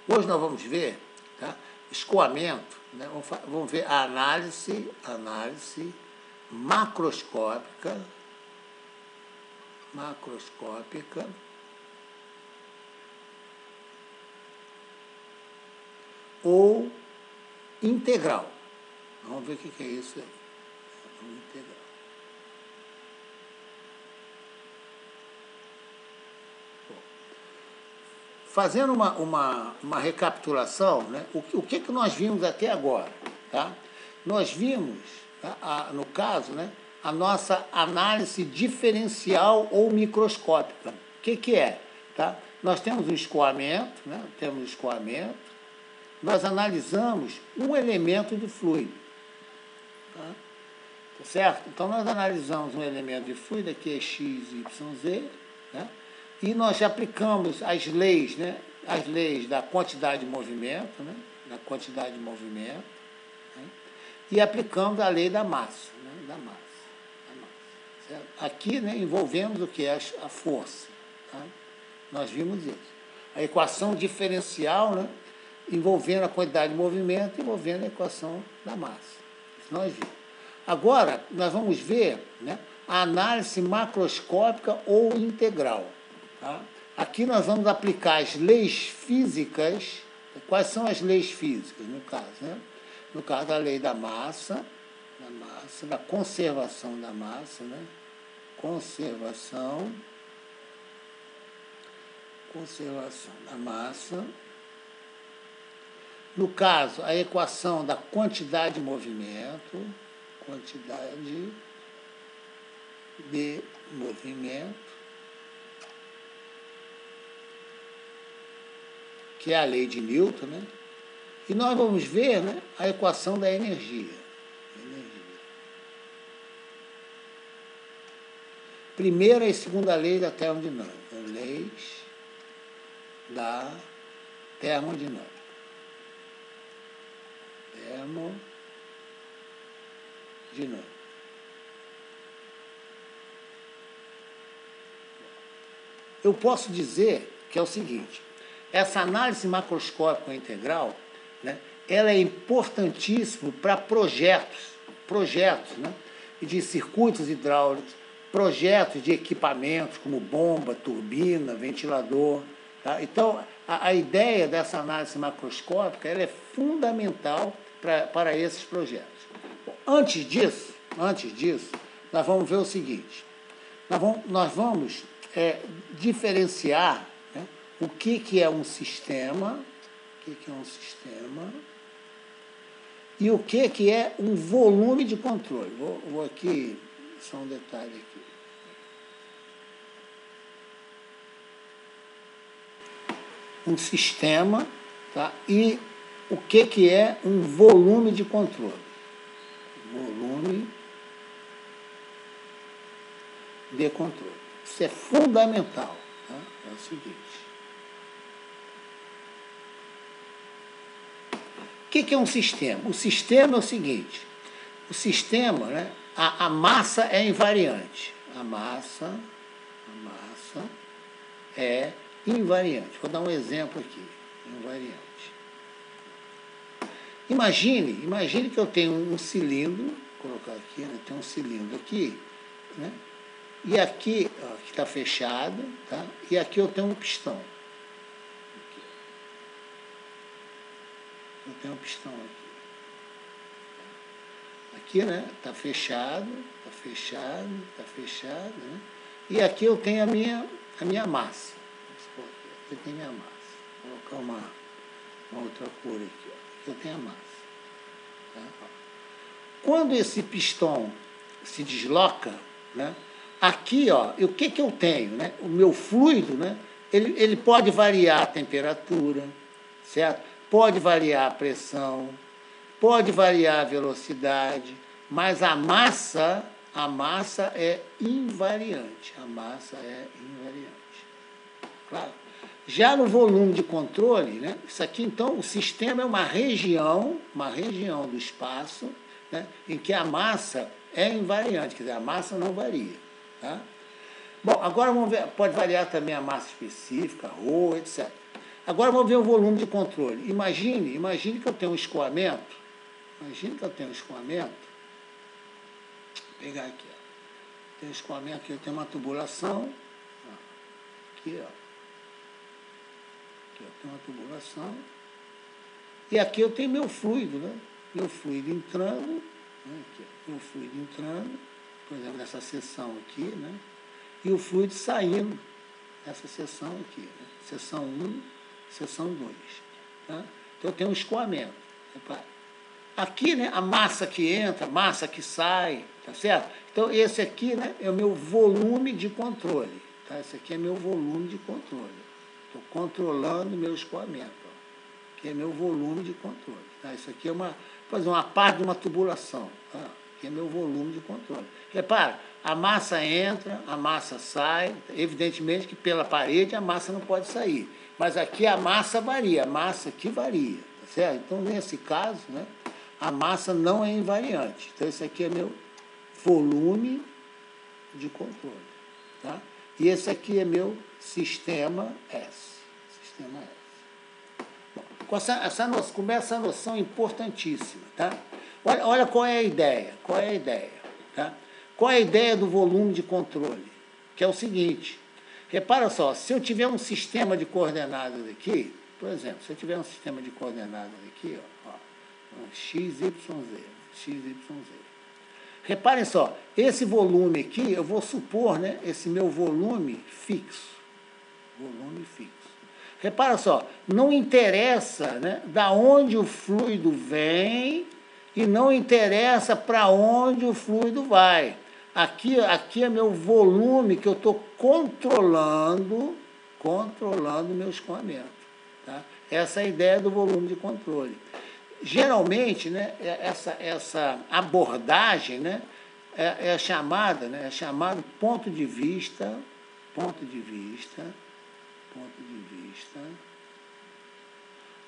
Hoje nós vamos ver, tá, escoamento, né? Vamos ver a análise macroscópica ou integral. Vamos ver o que é isso aí. Integral. Fazendo uma recapitulação, né? O que nós vimos até agora? Tá? Nós vimos, tá, no caso, né, a nossa análise diferencial ou microscópica. O que é? Tá? Nós temos o escoamento, né? Nós analisamos um elemento de fluido. Tá? Certo? Então, nós analisamos um elemento de fluido, aqui é x, y, z, né? E nós aplicamos as leis, né? As leis da quantidade de movimento, né? Né? E aplicamos a lei da massa, né? Da massa. Certo? Aqui, né, envolvemos o que é a força. Tá? Nós vimos isso. A equação diferencial, né, envolvendo a quantidade de movimento, envolvendo a equação da massa. Isso nós vimos. Agora, nós vamos ver, né, a análise macroscópica ou integral. Tá? Aqui nós vamos aplicar as leis físicas. Quais são as leis físicas, no caso? Né? No caso, a lei da massa, da conservação da massa, né? Conservação da massa. No caso, a equação da quantidade de movimento, que é a lei de Newton, né? E nós vamos ver, né, a equação da energia. Primeira e segunda lei da termodinâmica. Leis da termodinâmica. Eu posso dizer que é o seguinte: essa análise macroscópica integral, né, ela é importantíssima para projetos, né, de circuitos hidráulicos, projetos de equipamentos como bomba, turbina, ventilador. Tá? Então, a ideia dessa análise macroscópica ela é fundamental para esses projetos. Bom, antes disso, nós vamos ver o seguinte: nós vamos diferenciar, né, o que é um sistema, e o que é um volume de controle. Vou aqui, só um detalhe aqui. Um sistema, tá? E o que é um volume de controle. Volume de controle. Isso é fundamental. Tá? É o seguinte. O que é um sistema? O sistema é o seguinte. O sistema, né, a massa é invariante. A massa é invariante. Vou dar um exemplo aqui. Invariante. Imagine que eu tenho um cilindro, vou colocar aqui, né, tem um cilindro aqui, né, e aqui está fechado, tá, e aqui eu tenho um pistão. Eu tenho um pistão aqui. Aqui, né, está fechado, né, e aqui eu tenho a minha massa. Aqui eu tenho a minha massa. Vou colocar uma outra cor aqui. Aqui eu tenho a massa. Tá? Quando esse pistão se desloca, né, aqui, ó, o que eu tenho? Né? O meu fluido, né, ele pode variar a temperatura, certo? Pode variar a pressão, pode variar a velocidade, mas a massa é invariante. Claro. Já no volume de controle, né, isso aqui, então, o sistema é uma região do espaço, né, em que a massa é invariante, quer dizer, a massa não varia. Tá? Bom, agora vamos ver, pode variar também a massa específica, ρ, etc. Agora vamos ver o volume de controle. Imagine que eu tenho um escoamento. Vou pegar aqui, ó. Tem um escoamento aqui, eu tenho uma tubulação. Aqui, ó. Aqui eu tenho uma tubulação. E aqui eu tenho meu fluido, né? Meu fluido entrando, né? Aqui, ó. Meu fluido entrando, por exemplo, nessa seção aqui, né? E o fluido saindo nessa seção aqui, né? Seção 1, seção 2. Tá? Então eu tenho um escoamento. Repara. Aqui, né, a massa que entra, a massa que sai, tá certo? Então esse aqui, né, é o meu volume de controle. Tá? Esse aqui é meu volume de controle. Estou controlando o meu escoamento. Ó. Que é meu volume de controle. Tá? Isso aqui é uma parte de uma tubulação. Tá? Que é meu volume de controle. Repara, a massa entra, a massa sai. Evidentemente que pela parede a massa não pode sair. Mas aqui a massa varia, a massa aqui varia. Tá certo? Então, nesse caso, né, a massa não é invariante. Então, esse aqui é meu volume de controle. Tá? E esse aqui é meu sistema S. Sistema S. Bom, com essa noção importantíssima. Tá? Olha qual é a ideia. Tá? Qual é a ideia do volume de controle? Que é o seguinte. Repara só, se eu tiver um sistema de coordenadas aqui, por exemplo, se eu tiver um sistema de coordenadas aqui, ó, x, y, z. Reparem só, esse volume aqui, eu vou supor, né, esse meu volume fixo. Repara só, não interessa, né, da onde o fluido vem e não interessa para onde o fluido vai. Aqui é meu volume que eu estou controlando o meu escoamento. Tá? Essa é a ideia do volume de controle. Geralmente, né, essa abordagem, né, é chamado ponto de vista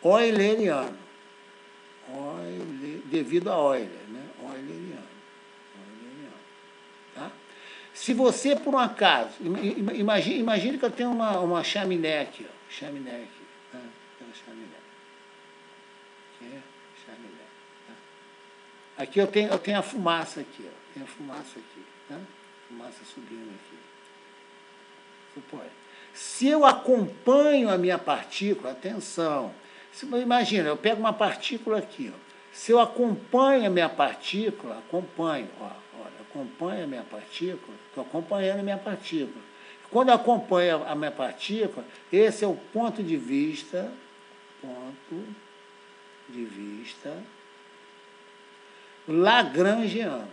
euleriano, devido a Euler, né, euleriano. Tá? Se você, por um acaso, imagine que eu tenho uma chaminé aqui, ó, chaminé aqui, tá? Uma chaminé. Aqui é chaminé. Tá? Aqui eu tenho a fumaça aqui, ó, tem a fumaça aqui, tá? Fumaça subindo aqui. Supõe. Se eu acompanho a minha partícula, atenção, imagina, eu pego uma partícula aqui, ó. Se eu acompanho a minha partícula, acompanho a minha partícula, estou acompanhando a minha partícula. Quando eu acompanho a minha partícula, esse é o ponto de vista lagrangiano.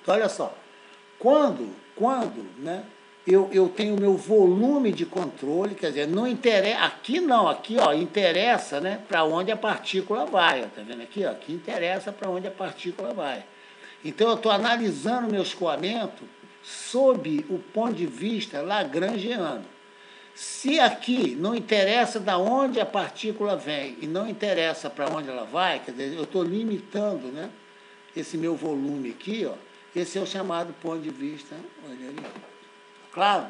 Então, olha só, quando né, eu tenho o meu volume de controle, quer dizer, não interessa, aqui ó, interessa, né, para onde a partícula vai, tá vendo aqui, ó, aqui interessa para onde a partícula vai. Então eu estou analisando o meu escoamento sob o ponto de vista lagrangiano. Se aqui não interessa de onde a partícula vem e não interessa para onde ela vai, quer dizer, eu estou limitando, né, esse meu volume aqui, ó, esse é o chamado ponto de vista euleriano. Claro?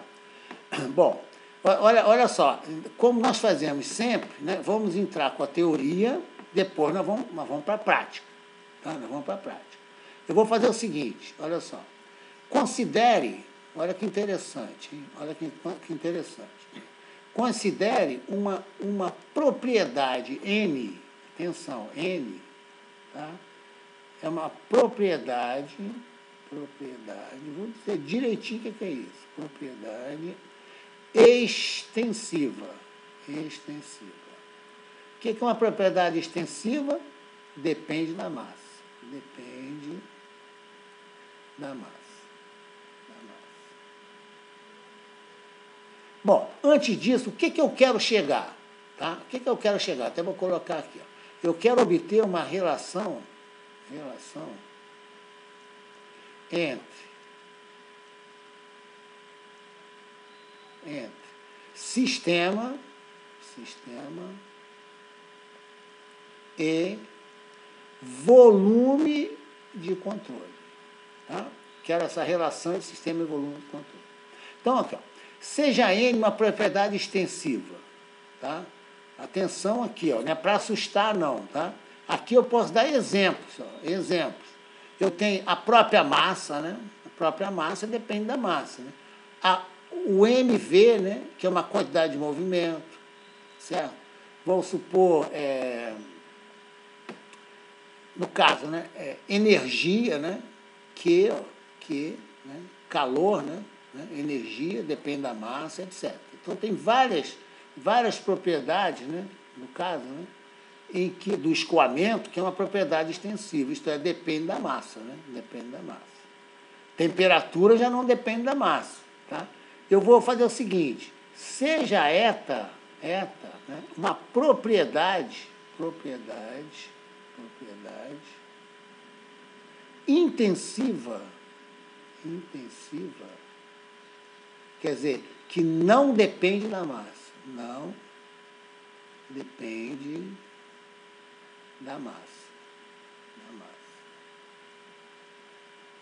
Bom, olha só, como nós fazemos sempre, né, vamos entrar com a teoria, depois nós vamos para a prática. Tá? Nós vamos para a prática. Eu vou fazer o seguinte, olha só. Considere, olha que interessante, hein? Olha que interessante. Considere uma propriedade N, atenção, N, tá? É uma propriedade, vou dizer direitinho o que é isso, propriedade extensiva. O que é uma propriedade extensiva? Depende da massa. Bom, antes disso, o que eu quero chegar? Tá? O que eu quero chegar? Até vou colocar aqui. Ó. Eu quero obter uma relação entre sistema e volume de controle. Tá? Quero essa relação entre sistema e volume de controle. Então, aqui, ó, seja N uma propriedade extensiva, tá? Atenção aqui, ó, não é para assustar não, tá? Aqui eu posso dar exemplos, ó, exemplos. Eu tenho a própria massa, né? A própria massa depende da massa, né? O MV, né? Que é uma quantidade de movimento, certo? Vamos supor, no caso, né? Energia, né? Né? Calor, né? Energia depende da massa, etc. Então tem várias propriedades, né? No caso, né? Do escoamento, que é uma propriedade extensiva, isto é, depende da massa, né? Depende da massa. Temperatura já não depende da massa, tá? Eu vou fazer o seguinte, seja eta, né? Uma propriedade intensiva, quer dizer, que não depende da massa, não depende da massa.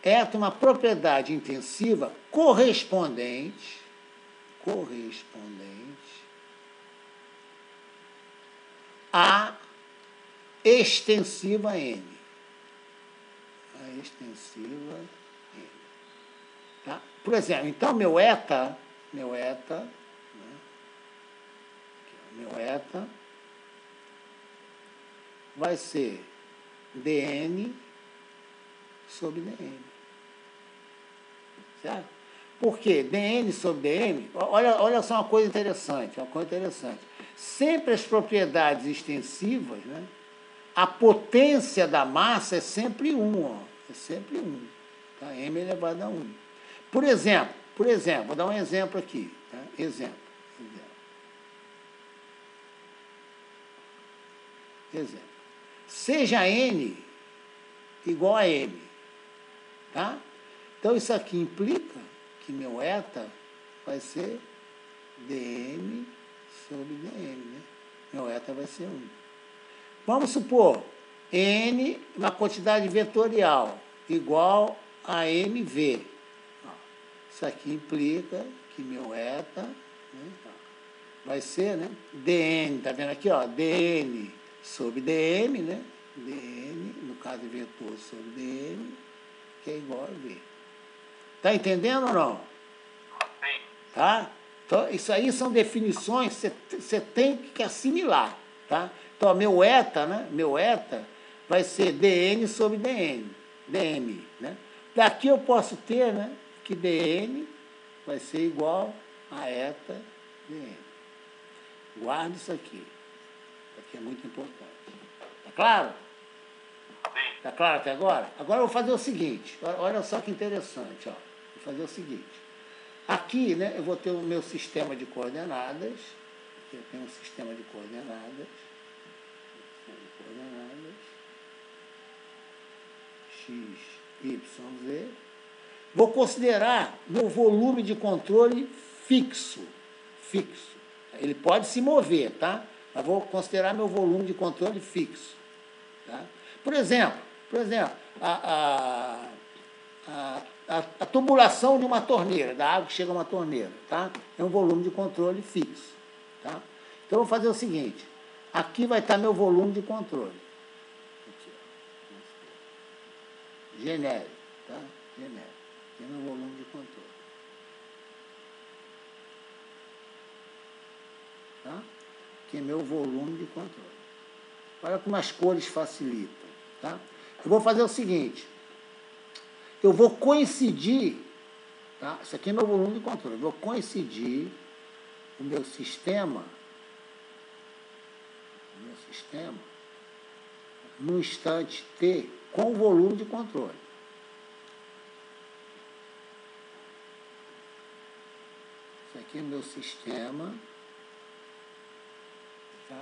É uma propriedade intensiva correspondente à extensiva N. Tá? Por exemplo, então meu eta vai ser dN sobre dN. Certo? Por quê? dN sobre dN, olha só uma coisa interessante, Sempre as propriedades extensivas, né? A potência da massa é sempre 1, ó. É sempre 1. Tá? M elevado a 1. Por exemplo, vou dar um exemplo aqui. Tá? Exemplo. Seja N igual a M. Tá? Então, isso aqui implica que meu eta vai ser dm sobre dm, né? Meu eta vai ser 1. Vamos supor, N, uma quantidade vetorial, igual a mv. Isso aqui implica que meu eta, né, vai ser, né, dn, tá vendo aqui, ó, dn sobre dm, né? dn, no caso vetor sobre dm, que é igual a v. Tá entendendo ou não? Sim. Tá? Então, isso aí são definições que você tem que assimilar, tá? Então, meu eta, né? Meu eta vai ser dn sobre dm, né? Daqui eu posso ter, né, que dn vai ser igual a eta dm. Guarda isso aqui. Isso aqui é muito importante. Tá claro? Tá claro até agora? Agora eu vou fazer o seguinte. Olha só que interessante, ó. Vou fazer o seguinte. Aqui, né, eu vou ter o meu sistema de coordenadas. Aqui eu tenho um sistema de coordenadas. X, Y, Z. Vou considerar meu volume de controle fixo. Ele pode se mover, tá? Mas vou considerar meu volume de controle fixo. Tá? Por exemplo, a tubulação de uma torneira, da água que chega a uma torneira, tá? É um volume de controle fixo. Tá? Então, eu vou fazer o seguinte. Aqui vai estar meu volume de controle. Genérico, tá? Genérico. Aqui é meu volume de controle. Tá? Aqui é meu volume de controle. Olha como as cores facilitam, tá? Eu vou fazer o seguinte. Eu vou coincidir, tá? Isso aqui é meu volume de controle. Eu vou coincidir o meu sistema no instante t com o volume de controle. Isso aqui é meu sistema, tá?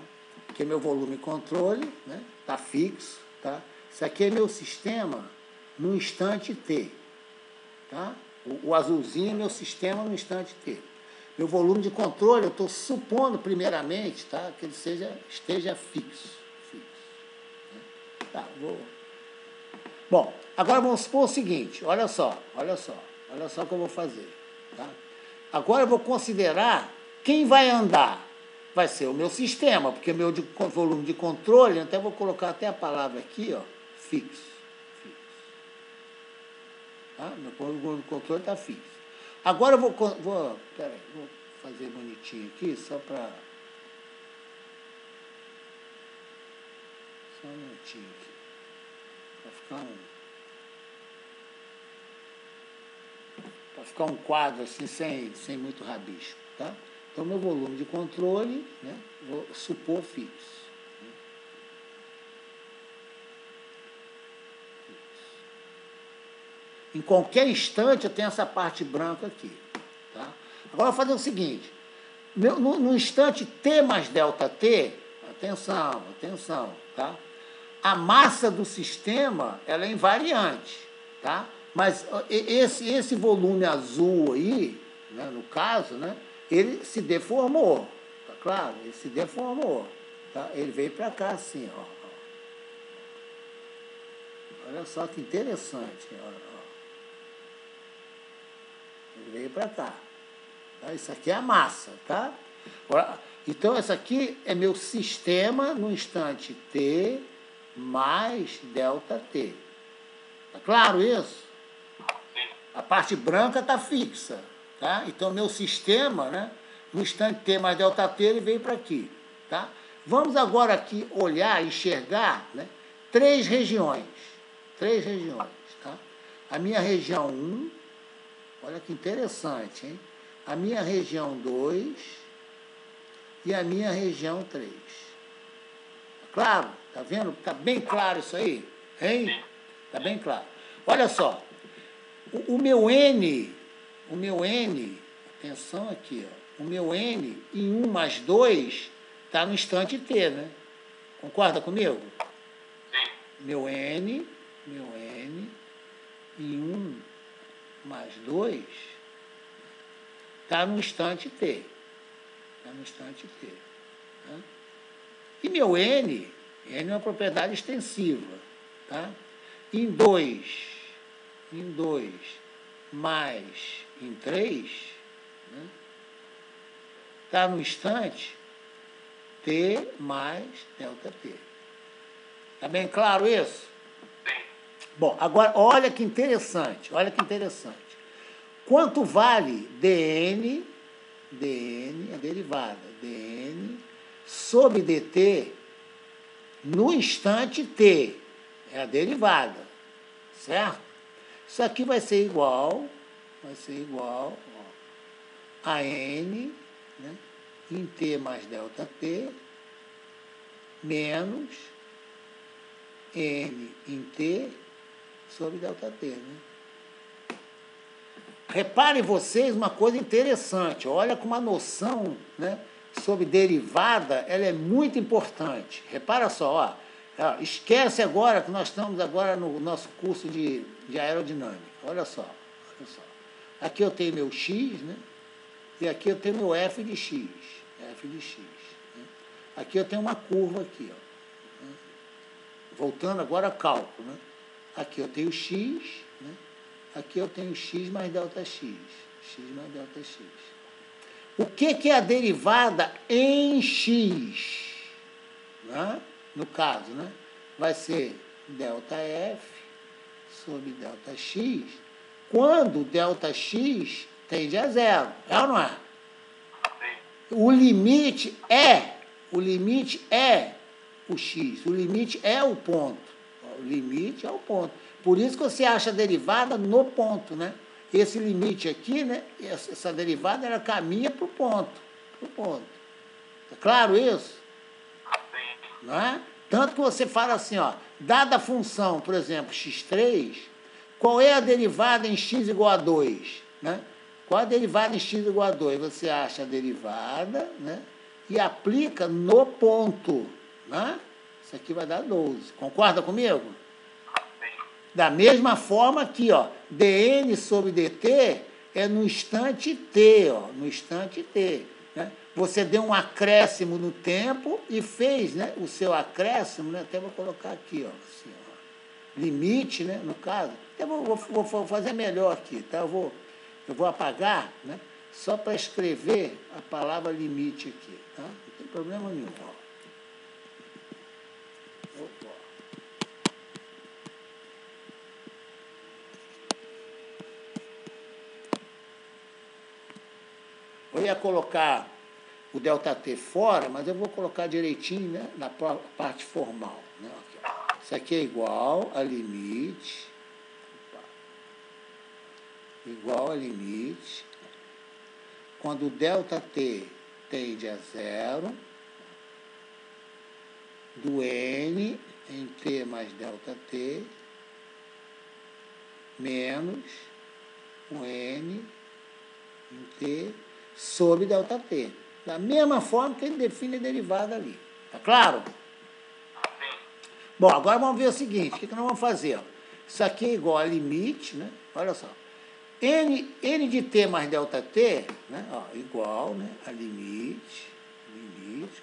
Aqui é meu volume de controle, né? Tá fixo, tá? Isso aqui é meu sistema no instante t, tá? O azulzinho é meu sistema no instante t. Meu volume de controle, eu estou supondo primeiramente, tá? Que ele esteja fixo. Tá, Bom, agora vamos supor o seguinte, olha só o que eu vou fazer, tá? Agora eu vou considerar quem vai andar. Vai ser o meu sistema, porque meu volume de controle, até vou colocar até a palavra aqui, ó, fixo. Tá? Meu volume de controle está fixo. Agora eu vou fazer bonitinho aqui, só para... Só um minutinho aqui. Para ficar um quadro assim, sem muito rabisco, tá? Então, meu volume de controle, né, vou supor fixo. Em qualquer instante, eu tenho essa parte branca aqui. Tá? Agora, eu vou fazer o seguinte. No instante T mais ΔT, atenção, tá? A massa do sistema, ela é invariante, tá? Mas esse volume azul aí, né, no caso, né, ele se deformou, tá claro? Ele se deformou, tá? Ele veio para cá assim, ó. Olha só que interessante, ó. Ele veio para cá. Tá? Isso aqui é a massa, tá? Então, essa aqui é meu sistema no instante T mais ΔT. Tá claro isso? A parte branca está fixa. Tá? Então, meu sistema, né, no instante T mais ΔT, ele veio para aqui. Tá? Vamos agora aqui olhar, enxergar, né, três regiões. Tá? A minha região 1, olha que interessante, hein? A minha região 2 e a minha região 3. Tá claro? Tá vendo? Tá bem claro isso aí? Hein? Tá bem claro. Olha só. O meu N, atenção aqui, ó. O meu N em 1 mais 2 está no instante T, né? Concorda comigo? Sim. Meu N em 1 mais 2 está no instante T. Está no instante T. Tá? E meu N é uma propriedade extensiva. Tá? Em 2 mais em 3, né, está no instante T mais ΔT. Está bem claro isso? Sim. Bom, agora olha que interessante, Quanto vale dN, a derivada, dN sobre dt no instante t? É a derivada, certo? Isso aqui vai ser igual ó, a n, né, em t mais ΔT menos n em t sobre ΔT, né? Reparem vocês uma coisa interessante, olha como a noção, né, sobre derivada, ela é muito importante. Repara só, ó, esquece agora que nós estamos agora no nosso curso de aerodinâmica. Olha só. Aqui eu tenho meu x, né, e aqui eu tenho meu f de x. Né? Aqui eu tenho uma curva aqui, ó, né? Voltando agora ao cálculo, né? Aqui eu tenho x, né? Aqui eu tenho x mais ΔX. O que é a derivada em x? Né? No caso, né? Vai ser ΔF sobre ΔX, quando ΔX tende a zero. É ou não é? O limite é o x. O limite é o ponto. O limite é o ponto. Por isso que você acha a derivada no ponto, né? Esse limite aqui, né? Essa derivada, ela caminha para o ponto. É claro isso? Não é? Tanto que você fala assim, ó, dada a função, por exemplo, x3, qual é a derivada em x igual a 2? Né? Qual a derivada em x igual a 2? Você acha a derivada, né? E aplica no ponto. Né? Isso aqui vai dar 12. Concorda comigo? Da mesma forma aqui, ó, dN sobre dt é no instante t, ó, no instante t. Né? Você deu um acréscimo no tempo e fez, né, o seu acréscimo, né, até vou colocar aqui, ó, assim, ó, limite, né, no caso. Até vou fazer melhor aqui, tá? Eu vou apagar, né? só para escrever a palavra limite aqui, tá? Não tem problema nenhum, ó. Opa. Eu ia colocar o ΔT fora, mas eu vou colocar direitinho, né, na parte formal, né? Isso aqui é igual a limite, igual a limite, quando o ΔT tende a zero, do N em T mais ΔT, menos o N em T sobre ΔT. Da mesma forma que ele define a derivada ali. Tá claro? Bom, agora vamos ver o seguinte, o que nós vamos fazer? Isso aqui é igual a limite, né? Olha só. N de T mais ΔT, né? Ó, igual, né, a limite,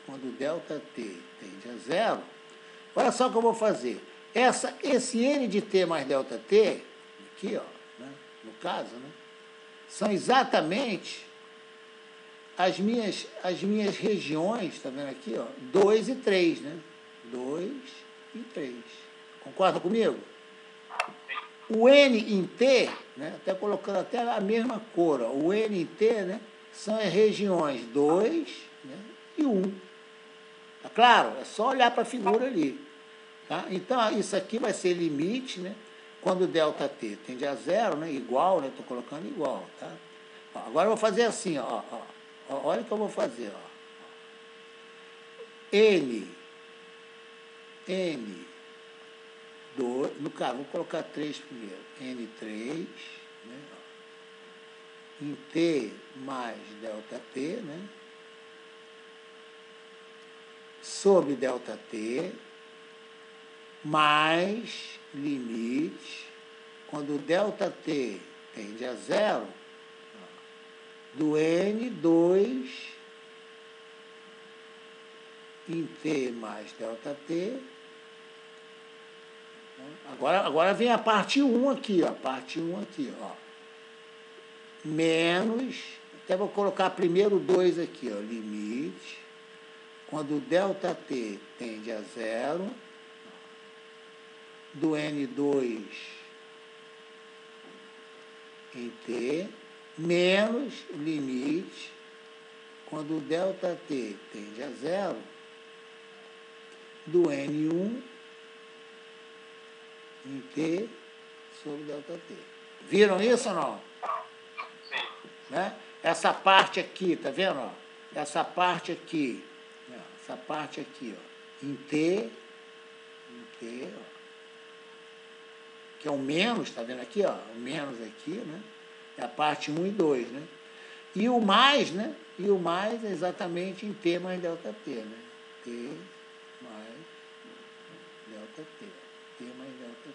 quando o ΔT tende a zero. Olha só o que eu vou fazer. Esse N de T mais ΔT, aqui, ó, né, no caso, né, são exatamente as minhas regiões, tá vendo aqui, ó, 2 e 3, né? 2 e 3. Concorda comigo? O N em T, né, até colocando até a mesma cor, ó, o N em T, né, são as regiões 2, né, e 1. Tá claro? É só olhar para a figura ali. Tá? Então, isso aqui vai ser limite, né, quando o ΔT tende a zero, né, igual, né, estou colocando igual. Tá? Ó, agora eu vou fazer assim, ó, olha o que eu vou fazer. Ó. N, 2, no caso, vou colocar 3 primeiro. N3, né, em T mais ΔT, né, sobre ΔT, mais limite, quando o ΔT tende a zero, do N2 em T mais ΔT. Agora vem a parte 1 aqui, ó. Parte 1 aqui, ó. Menos, até vou colocar primeiro 2 aqui, ó. Limite, quando o ΔT tende a zero, do N2 em T, menos limite, quando o ΔT tende a zero, do N1 em T sobre ΔT. Viram isso ou não? Sim. Né? Essa parte aqui, tá vendo? Ó? Essa parte aqui, né? Essa parte aqui, ó, em T, ó, que é o menos, tá vendo aqui, ó? O menos aqui, né? É a parte 1 e 2, né? E o mais, né? E o mais é exatamente em T mais ΔT, né? T mais ΔT. T mais ΔT.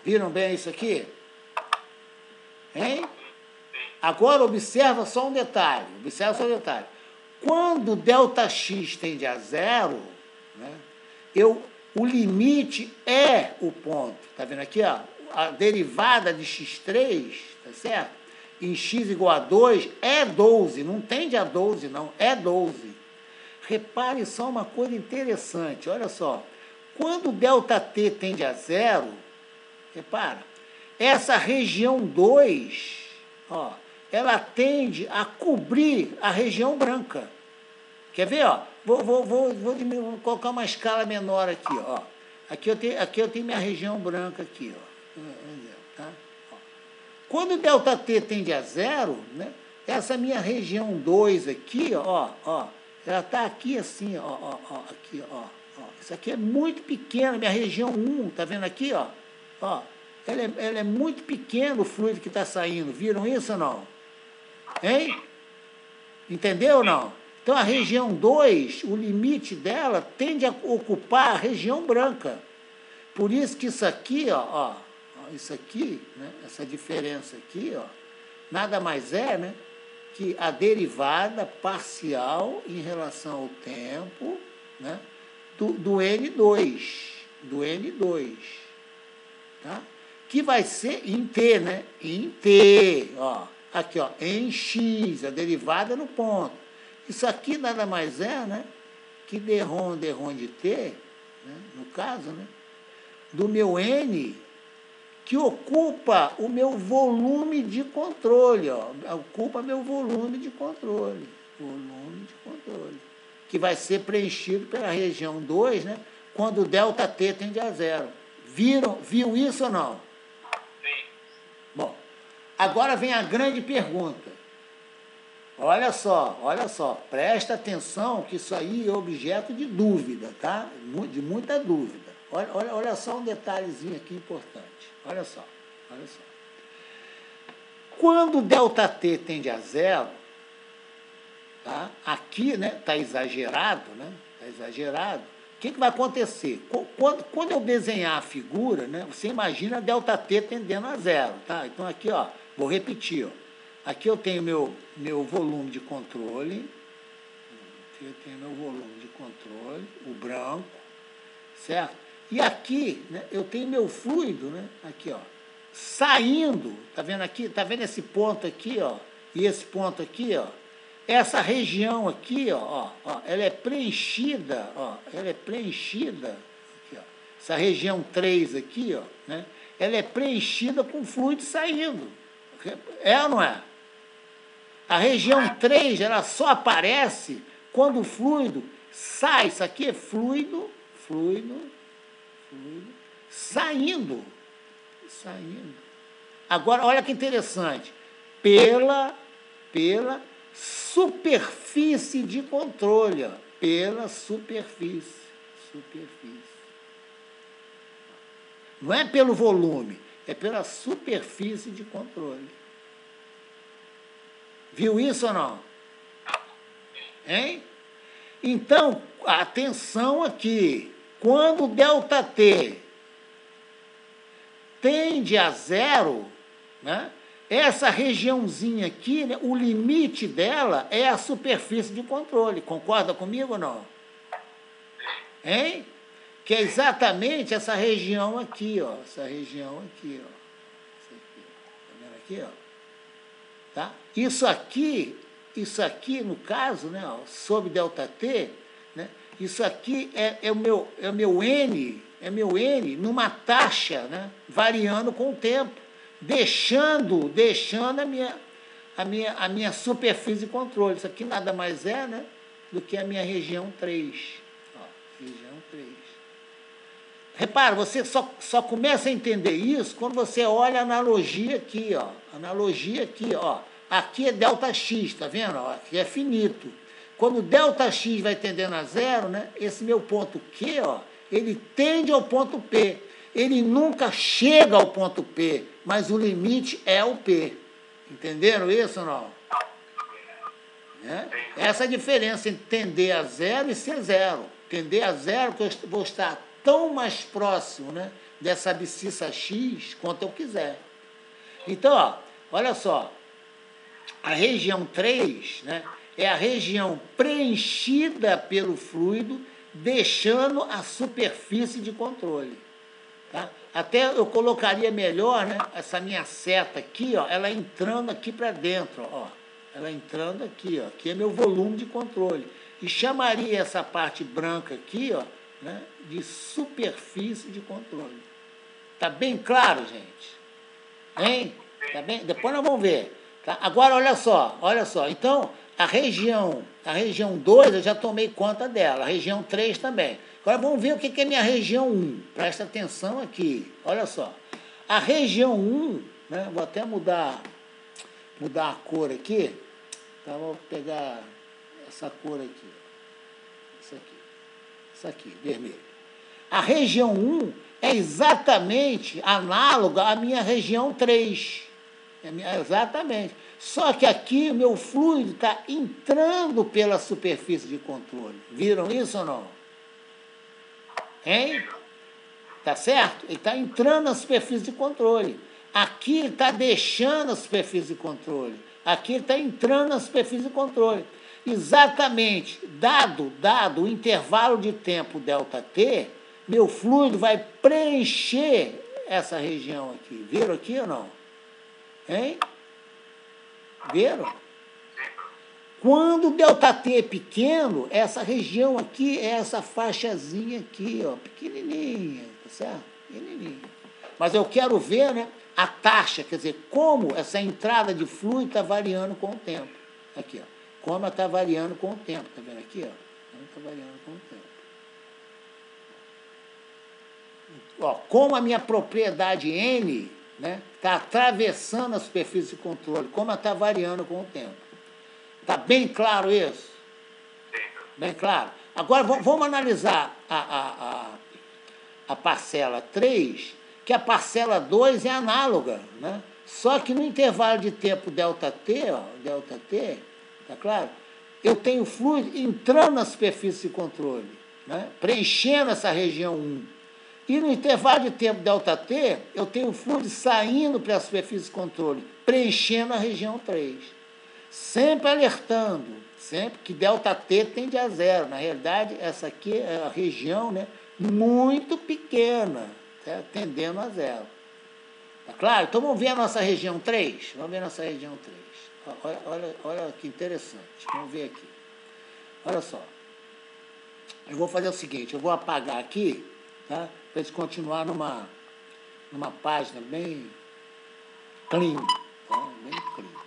Viram bem isso aqui? Hein? Agora observa só um detalhe. Observa só um detalhe. Quando ΔX tende a zero, né, o limite é o ponto. Tá vendo aqui, ó? A derivada de x3, tá certo? Em x igual a 2 é 12. Não tende a 12, não. É 12. Repare só uma coisa interessante. Olha só. Quando ΔT tende a zero, repara, essa região 2, ó, ela tende a cobrir a região branca. Quer ver? Ó? Vou colocar uma escala menor aqui. Ó. Aqui eu tenho minha região branca aqui. Ó. Tá? Ó. Quando o ΔT tende a zero, né, essa minha região 2 aqui, ó, ela está aqui assim, aqui, ó. Isso aqui é muito pequeno, minha região 1, tá vendo aqui? Ó? Ela é muito pequeno o fluido que está saindo. Viram isso ou não? Hein? Entendeu ou não? Então, a região 2, o limite dela tende a ocupar a região branca. Por isso que isso aqui, ó, isso aqui, né, essa diferença aqui, ó, nada mais é, né, que a derivada parcial em relação ao tempo, né, do N2. Do N2. Tá? que vai ser em T, né? Em T, ó. Aqui, ó, em X, a derivada no ponto. Isso aqui nada mais é, né? Que d-ROM de T, né? No caso, né? Do meu N, que ocupa o meu volume de controle, ó. Ocupa meu volume de controle. Volume de controle. Que vai ser preenchido pela região 2, né? Quando o ΔT tende a zero. Viu isso ou não? Sim. Bom, agora vem a grande pergunta. Olha só, presta atenção que isso aí é objeto de dúvida, tá? De muita dúvida. Olha só um detalhezinho aqui importante. Olha só. Quando o ΔT tende a zero, tá? Aqui, né, está exagerado, né? Está exagerado. O que vai acontecer? Quando eu desenhar a figura, né, você imagina ΔT tendendo a zero, tá? Então aqui, ó, vou repetir, ó. Aqui eu tenho meu volume de controle, o branco, certo? E aqui, né, eu tenho meu fluido, né, aqui, ó, saindo, tá vendo aqui? Tá vendo esse ponto aqui, ó? E esse ponto aqui, ó? Essa região aqui, ó, ela é preenchida, aqui, ó, essa região 3 aqui, ó, né? Ela é preenchida com fluido saindo. É ou não é? A região 3, ela só aparece quando o fluido sai. Isso aqui é fluido, saindo. Agora, olha que interessante. Pela superfície de controle, ó. Pela superfície. Não é pelo volume, é pela superfície de controle. Viu isso ou não? Hein? Então, atenção aqui. Quando o ΔT tende a zero, né? Essa regiãozinha aqui, né, o limite dela é a superfície de controle. Concorda comigo ou não? Hein? Que é exatamente essa região aqui, ó. Essa região aqui, ó. Tá vendo aqui, ó? Tá? Isso aqui, no caso, né, ó, sob ΔT, né, isso aqui é o meu N, numa taxa, né, variando com o tempo, deixando a minha superfície de controle. Isso aqui nada mais é, né, do que a minha região 3. Ó, região 3. Repara, você só começa a entender isso quando você olha a analogia aqui, ó. Aqui é ΔX, tá vendo? Ó, aqui é finito. Quando o ΔX vai tendendo a zero, né? Esse meu ponto Q, ó, ele tende ao ponto P. Ele nunca chega ao ponto P, mas o limite é o P. Entenderam isso ou não? Essa é a diferença entre tender a zero e ser zero. Tender a zero, que eu vou estar tão mais próximo, né, dessa abscissa X quanto eu quiser. Então, ó, olha só, a região 3, né, é a região preenchida pelo fluido, deixando a superfície de controle. Tá? Até eu colocaria melhor, né, essa minha seta aqui, ó, ela entrando aqui para dentro, ó, ela entrando aqui, ó, aqui é meu volume de controle. E chamaria essa parte branca aqui, ó, né, de superfície de controle. Tá bem claro, gente? Hein? Tá bem? Depois nós vamos ver. Tá? Agora, olha só. Então, a região 2 eu já tomei conta dela, a região 3 também. Agora vamos ver o que é minha região 1. Presta atenção aqui. Olha só. A região 1, né, vou até mudar a cor aqui. Então, vou pegar essa cor aqui. Essa aqui, vermelho. A região 1 é exatamente análoga à minha região 3. Exatamente. Só que aqui o meu fluido está entrando pela superfície de controle. Viram isso ou não? Hein? Tá certo? Ele está entrando na superfície de controle. Aqui ele está deixando a superfície de controle. Aqui ele está entrando na superfície de controle. Exatamente, dado o intervalo de tempo ΔT, meu fluido vai preencher essa região aqui? Viram aqui ou não? Hein? Viram? Quando o ΔT é pequeno, essa região aqui é essa faixazinha aqui, ó, pequenininha, tá certo? Pequenininha. Mas eu quero ver, né, a taxa, quer dizer, como essa entrada de fluido está variando com o tempo. Aqui, ó. Como ela está variando com o tempo, tá vendo aqui, ó? Como está variando com o tempo. Ó, como a minha propriedade N, né, está atravessando a superfície de controle, como ela está variando com o tempo. Está bem claro isso? Bem claro. Agora, vamos analisar a parcela 3, que a parcela 2 é análoga, né? Só que no intervalo de tempo ΔT, ó, ΔT, tá claro? Eu tenho fluido entrando na superfície de controle, né? Preenchendo essa região 1. E no intervalo de tempo ΔT, eu tenho fluido saindo para a superfície de controle, preenchendo a região 3. Sempre alertando, sempre que ΔT tende a zero. Na realidade, essa aqui é a região, né, muito pequena, tá, tendendo a zero. Tá claro? Então vamos ver a nossa região 3. Vamos ver a nossa região 3. Olha que interessante. Vamos ver aqui. Olha só. Eu vou fazer o seguinte, eu vou apagar aqui, tá? Para a gente continuar numa página bem clean. Tá? Bem clean.